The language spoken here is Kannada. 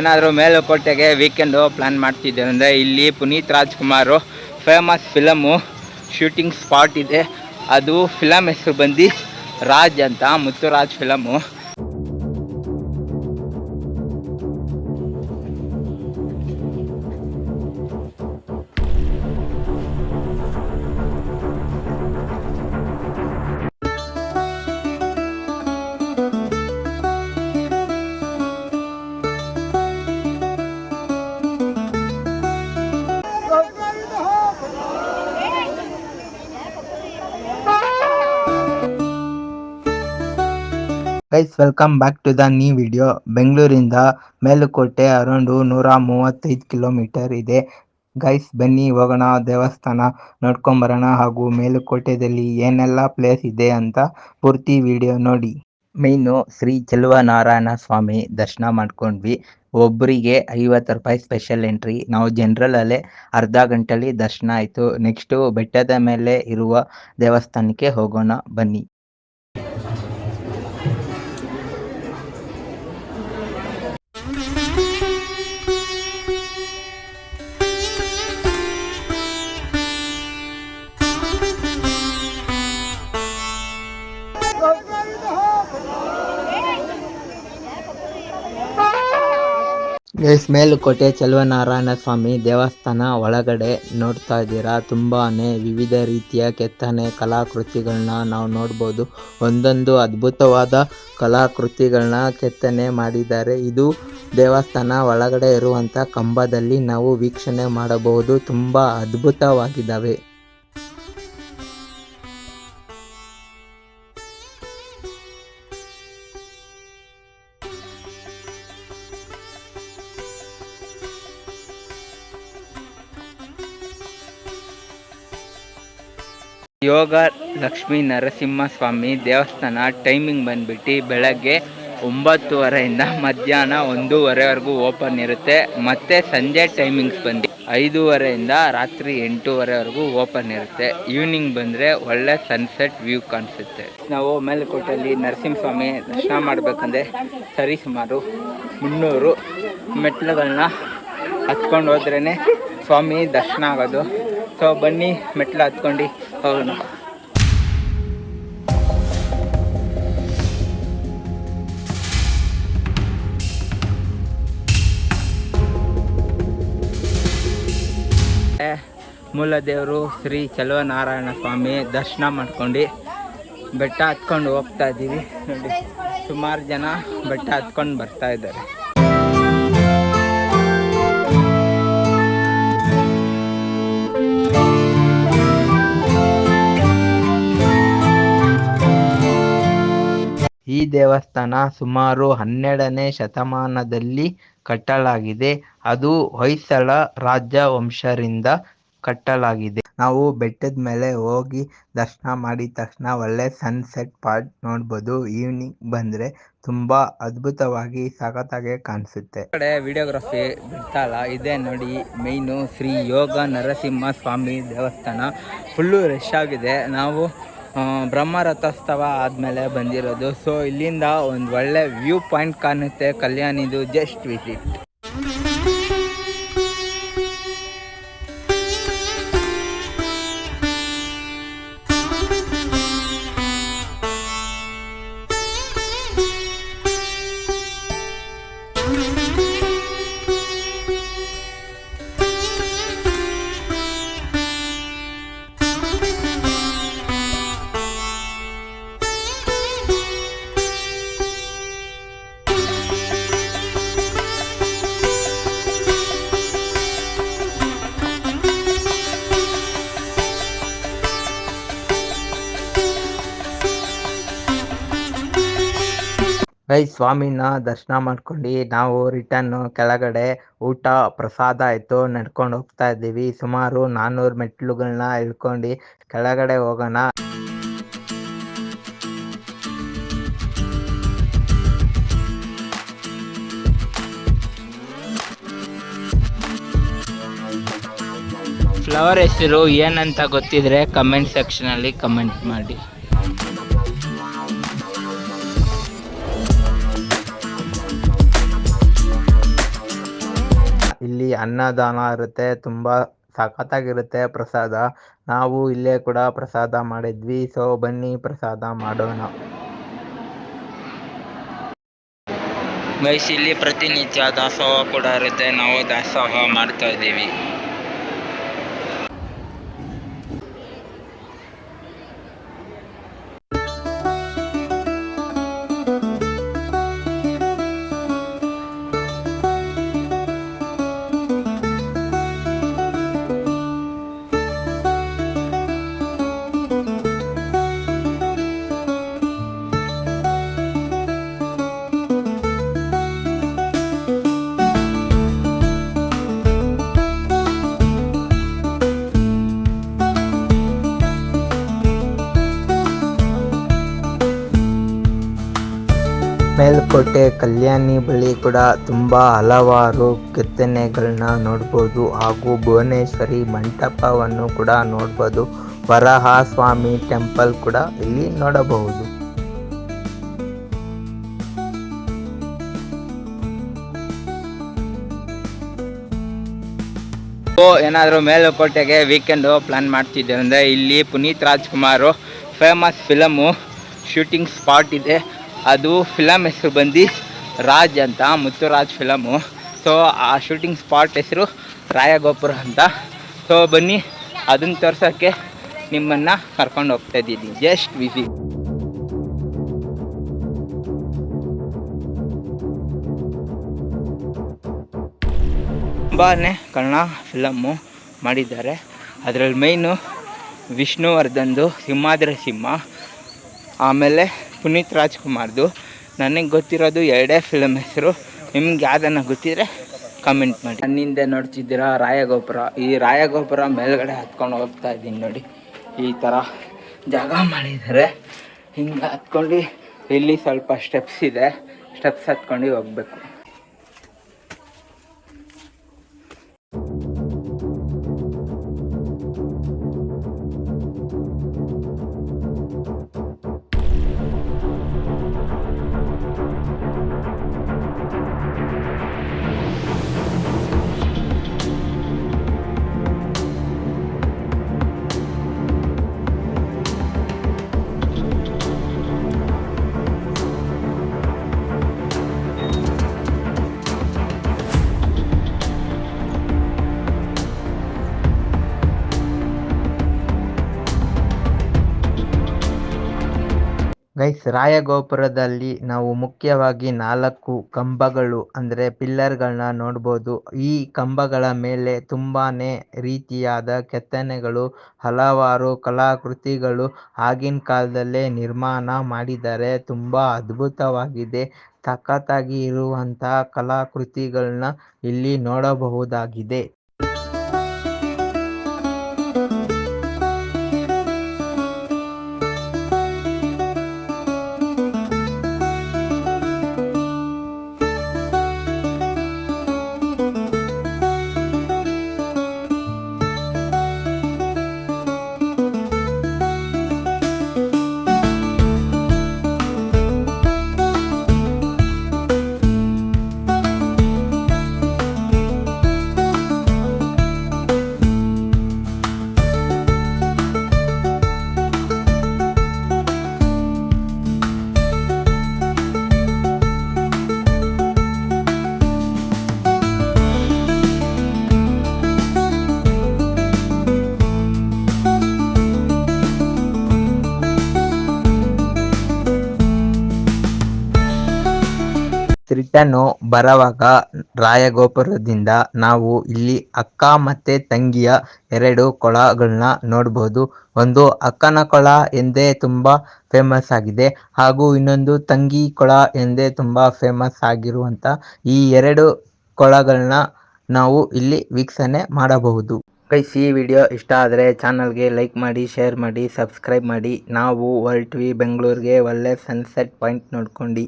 ಏನಾದರೂ ಮೇಲುಕೋಟೆಗೆ ವೀಕೆಂಡು ಪ್ಲ್ಯಾನ್ ಮಾಡ್ತಿದ್ದೇವೆ ಅಂದರೆ ಇಲ್ಲಿ Puneeth Rajkumar famous film shooting spot ಇದೆ. ಅದು ಫಿಲಮ್ ಹೆಸರು ಬಂದು ರಾಜ್ ಅಂತ, Muthuraj film. Guys, welcome back to the new video. ಬೆಂಗಳೂರಿಂದ ಮೇಲುಕೋಟೆ ಅರೌಂಡ್ 135 ಕಿಲೋಮೀಟರ್ ಇದೆ. ಗೈಸ್, ಬನ್ನಿ ಹೋಗೋಣ, ದೇವಸ್ಥಾನ ನೋಡ್ಕೊಂಬರೋಣ, ಹಾಗೂ ಮೇಲುಕೋಟೆದಲ್ಲಿ ಏನೆಲ್ಲ ಪ್ಲೇಸ್ ಇದೆ ಅಂತ ಪೂರ್ತಿ ವಿಡಿಯೋ ನೋಡಿ. ಮೇಯ್ನು ಶ್ರೀ ಚೆಲುವನಾರಾಯಣ ಸ್ವಾಮಿ ದರ್ಶನ ಮಾಡ್ಕೊಂಡ್ವಿ. ಒಬ್ಬರಿಗೆ 50 ರೂಪಾಯಿ ಸ್ಪೆಷಲ್ ಎಂಟ್ರಿ. ನಾವು ಜನರಲಲ್ಲೇ ಅರ್ಧ ಗಂಟೆಲಿ ದರ್ಶನ ಆಯಿತು. ನೆಕ್ಸ್ಟು ಬೆಟ್ಟದ ಮೇಲೆ ಇರುವ ದೇವಸ್ಥಾನಕ್ಕೆ ಹೋಗೋಣ, ಬನ್ನಿ. ಮೇಲುಕೋಟೆ ಚೆಲುವನಾರಾಯಣ ಸ್ವಾಮಿ ದೇವಸ್ಥಾನ ಒಳಗಡೆ ನೋಡ್ತಾ ಇದ್ದೀರಾ, ತುಂಬಾನೇ ವಿವಿಧ ರೀತಿಯ ಕೆತ್ತನೆ ಕಲಾಕೃತಿಗಳನ್ನ ನಾವು ನೋಡ್ಬೋದು. ಒಂದೊಂದು ಅದ್ಭುತವಾದ ಕಲಾಕೃತಿಗಳನ್ನ ಕೆತ್ತನೆ ಮಾಡಿದ್ದಾರೆ. ಇದು ದೇವಸ್ಥಾನ ಒಳಗಡೆ ಇರುವಂಥ ಕಂಬದಲ್ಲಿ ನಾವು ವೀಕ್ಷಣೆ ಮಾಡಬಹುದು. ತುಂಬ ಅದ್ಭುತವಾಗಿದ್ದಾವೆ. ಯೋಗ ಲಕ್ಷ್ಮೀ ನರಸಿಂಹಸ್ವಾಮಿ ದೇವಸ್ಥಾನ ಟೈಮಿಂಗ್ ಬಂದ್ಬಿಟ್ಟು ಬೆಳಗ್ಗೆ 9:30 ಮಧ್ಯಾಹ್ನ 1:30ವರೆಗೂ ಓಪನ್ ಇರುತ್ತೆ. ಮತ್ತು ಸಂಜೆ ಟೈಮಿಂಗ್ಸ್ ಬಂದು 5:30 ರಾತ್ರಿ 8:30ವರೆಗೂ ಓಪನ್ ಇರುತ್ತೆ. ಈವ್ನಿಂಗ್ ಬಂದರೆ ಒಳ್ಳೆ ಸನ್ಸೆಟ್ ವ್ಯೂ ಕಾಣಿಸುತ್ತೆ. ನಾವು ಮೇಲುಕೋಟೆಯಲ್ಲಿ ನರಸಿಂಹಸ್ವಾಮಿ ದರ್ಶನ ಮಾಡಬೇಕಂದ್ರೆ ಸರಿ ಸುಮಾರು 300 ಮೆಟ್ಲುಗಳನ್ನ ಹತ್ಕೊಂಡು ಹೋದ್ರೇ ಸ್ವಾಮಿ ದರ್ಶನ ಆಗೋದು. ಸೊ ಬನ್ನಿ, ಮೆಟ್ಲು ಹತ್ಕೊಂಡು ಹೋಗೋಣ. ಮೂಲ ದೇವರು ಶ್ರೀ ಚೆಲುವನಾರಾಯಣ ಸ್ವಾಮಿ ದರ್ಶನ ಮಾಡ್ಕೊಂಡು ಬೆಟ್ಟ ಹತ್ಕೊಂಡು ಹೋಗ್ತಾ ಇದ್ದೀವಿ. ನೋಡಿ, ಸುಮಾರು ಜನ ಬೆಟ್ಟ ಹತ್ಕೊಂಡು ಬರ್ತಾ ಇದ್ದಾರೆ. ಈ ದೇವಸ್ಥಾನ ಸುಮಾರು 12ನೇ ಶತಮಾನದಲ್ಲಿ ಕಟ್ಟಲಾಗಿದೆ. ಅದು ಹೊಯ್ಸಳ ರಾಜವಂಶರಿಂದ ಕಟ್ಟಲಾಗಿದೆ. ನಾವು ಬೆಟ್ಟದ ಮೇಲೆ ಹೋಗಿ ದರ್ಶನ ಮಾಡಿದ ತಕ್ಷಣ ಒಳ್ಳೆ ಸನ್ಸೆಟ್ ಪಾಯಿಂಟ್ ನೋಡ್ಬೋದು. ಈವ್ನಿಂಗ್ ಬಂದರೆ ತುಂಬ ಅದ್ಭುತವಾಗಿ ಸಖತ್ತಾಗಿ ಕಾಣಿಸುತ್ತೆ. ಕಡೆ ವಿಡಿಯೋಗ್ರಫಿ ಬಿಡ್ತಾಯಿಲ್ಲ. ಇದೇ ನೋಡಿ ಮೇಯ್ನು ಶ್ರೀ ಯೋಗ ನರಸಿಂಹ ಸ್ವಾಮಿ ದೇವಸ್ಥಾನ. ಫುಲ್ಲು ರಶ್ ಆಗಿದೆ. ನಾವು ಬ್ರಹ್ಮ ರಥೋತ್ಸವ ಆದಮೇಲೆ ಬಂದಿರೋದು. ಸೊ ಇಲ್ಲಿಂದ ಒಂದು ಒಳ್ಳೆ ವ್ಯೂ ಪಾಯಿಂಟ್ ಕಾಣುತ್ತೆ ಕಲ್ಯಾಣಿದು. Just visit. ಸ್ವಾಮಿನ ದರ್ಶನ ಮಾಡ್ಕೊಂಡು ನಾವು ರಿಟರ್ನ್ ಕೆಳಗಡೆ ಊಟ ಪ್ರಸಾದ ಆಯಿತು ನಡ್ಕೊಂಡು ಹೋಗ್ತಾ ಇದ್ದೀವಿ. ಸುಮಾರು 400 ಮೆಟ್ಲುಗಳನ್ನ ಇಳ್ಕೊಂಡು ಕೆಳಗಡೆ ಹೋಗೋಣ. ಫ್ಲವರ್ ಹೆಸರು ಏನಂತ ಗೊತ್ತಿದ್ರೆ ಕಮೆಂಟ್ ಸೆಕ್ಷನಲ್ಲಿ ಕಮೆಂಟ್ ಮಾಡಿ. ಅನ್ನದಾನ ಇರುತ್ತೆ, ತುಂಬ ಸಖತ್ತಾಗಿರುತ್ತೆ ಪ್ರಸಾದ. ನಾವು ಇಲ್ಲೇ ಕೂಡ ಪ್ರಸಾದ ಮಾಡಿದ್ವಿ. ಸೊ ಬನ್ನಿ ಪ್ರಸಾದ ಮಾಡೋಣ. ಗೈಸ್, ಇಲ್ಲಿ ಪ್ರತಿನಿತ್ಯ ದಾಸೋಹ ಕೂಡ ಇರುತ್ತೆ. ನಾವು ದಾಸೋಹ ಮಾಡ್ತಾ ಇದ್ದೀವಿ. ಮೇಲ್ಕೋಟೆ ಕಲ್ಯಾಣಿ ಬಳಿ ಕೂಡ ತುಂಬ ಹಲವಾರು ಕೆತ್ತನೆಗಳನ್ನ ನೋಡ್ಬೋದು, ಹಾಗೂ ಭುವನೇಶ್ವರಿ ಮಂಟಪವನ್ನು ಕೂಡ ನೋಡ್ಬೋದು. ವರಾಹ ಸ್ವಾಮಿ ಟೆಂಪಲ್ ಕೂಡ ಇಲ್ಲಿ ನೋಡಬಹುದು. ಏನಾದರೂ ಮೇಲುಕೋಟೆಗೆ ವೀಕೆಂಡು ಪ್ಲಾನ್ ಮಾಡ್ತಿದ್ದೆ ಅಂದರೆ ಇಲ್ಲಿ Puneeth Rajkumar famous film shooting spot ಇದೆ. ಅದು ಫಿಲಮ್ ಹೆಸರು ಬಂದು ರಾಜ್ ಅಂತ, ಮುತ್ತುರಾಜ್ ಫಿಲಮು. ಸೊ ಆ ಶೂಟಿಂಗ್ ಸ್ಪಾಟ್ ಹೆಸರು ರಾಯಗೋಪುರ ಅಂತ. ಸೊ ಬನ್ನಿ, ಅದನ್ನು ತೋರ್ಸೋಕ್ಕೆ ನಿಮ್ಮನ್ನು ಕರ್ಕೊಂಡು ಹೋಗ್ತಾ ಇದ್ದೀನಿ. Just visit. ತುಂಬಾ ಕನ್ನಡ ಫಿಲಮ್ಮು ಮಾಡಿದ್ದಾರೆ. ಅದರಲ್ಲಿ ಮೈನು ವಿಷ್ಣುವರ್ಧನ್ದು ಸಿಂಹಾದ್ರಿ ಸಿಂಹ, ಆಮೇಲೆ ಪುನೀತ್ ರಾಜ್ಕುಮಾರ್ದು. ನನಗೆ ಗೊತ್ತಿರೋದು ಎರಡೇ ಫಿಲಮ್ ಹೆಸರು. ನಿಮ್ಗೆ ಯಾವುದನ್ನು ಗೊತ್ತಿದ್ರೆ ಕಮೆಂಟ್ ಮಾಡಿ. ನನ್ನಿಂದ ನೋಡ್ತಿದ್ದೀರಾ ರಾಯಗೋಪುರ. ಈ ರಾಯಗೋಪುರ ಮೇಲ್ಗಡೆ ಹತ್ಕೊಂಡು ಹೋಗ್ತಾ ಇದ್ದೀನಿ ನೋಡಿ. ಈ ಥರ ಜಾಗ ಮಾಡಿದ್ದಾರೆ. ಹಿಂಗೆ ಹತ್ಕೊಂಡು ಇಲ್ಲಿ ಸ್ವಲ್ಪ ಸ್ಟೆಪ್ಸ್ ಇದೆ, ಸ್ಟೆಪ್ಸ್ ಹತ್ಕೊಂಡು ಹೋಗಬೇಕು. ಗೈಸ್, ರಾಯಗೋಪುರದಲ್ಲಿ ನಾವು ಮುಖ್ಯವಾಗಿ 4 ಕಂಬಗಳು ಅಂದರೆ ಪಿಲ್ಲರ್ಗಳನ್ನ ನೋಡ್ಬೋದು. ಈ ಕಂಬಗಳ ಮೇಲೆ ತುಂಬಾ ರೀತಿಯಾದ ಕೆತ್ತನೆಗಳು, ಹಲವಾರು ಕಲಾಕೃತಿಗಳು ಆಗಿನ ಕಾಲದಲ್ಲೇ ನಿರ್ಮಾಣ ಮಾಡಿದ್ದಾರೆ. ತುಂಬ ಅದ್ಭುತವಾಗಿದೆ. ಸಖತ್ತಾಗಿ ಇರುವಂಥ ಕಲಾಕೃತಿಗಳನ್ನ ಇಲ್ಲಿ ನೋಡಬಹುದಾಗಿದೆ. ರಿಟರ್ನು ಬರುವಾಗ ರಾಯಗೋಪುರದಿಂದ ನಾವು ಇಲ್ಲಿ ಅಕ್ಕ ಮತ್ತು ತಂಗಿಯ 2 ಕೊಳಗಳನ್ನ ನೋಡ್ಬೋದು. ಒಂದು ಅಕ್ಕನ ಕೊಳ ಎಂದೇ ತುಂಬ ಫೇಮಸ್ ಆಗಿದೆ, ಹಾಗೂ ಇನ್ನೊಂದು ತಂಗಿ ಕೊಳ ಎಂದೇ ತುಂಬ ಫೇಮಸ್ ಆಗಿರುವಂಥ ಈ 2 ಕೊಳಗಳನ್ನ ನಾವು ಇಲ್ಲಿ ವೀಕ್ಷಣೆ ಮಾಡಬಹುದು. ಗೈಸ್, ಈ ವಿಡಿಯೋ ಇಷ್ಟ ಆದರೆ ಚಾನಲ್ಗೆ ಲೈಕ್ ಮಾಡಿ, ಶೇರ್ ಮಾಡಿ, ಸಬ್ಸ್ಕ್ರೈಬ್ ಮಾಡಿ. ನಾವು ಹೊರಟ್ವಿ ಬೆಂಗಳೂರಿಗೆ ಒಳ್ಳೆ ಸನ್ಸೆಟ್ ಪಾಯಿಂಟ್ ನೋಡ್ಕೊಂಡು.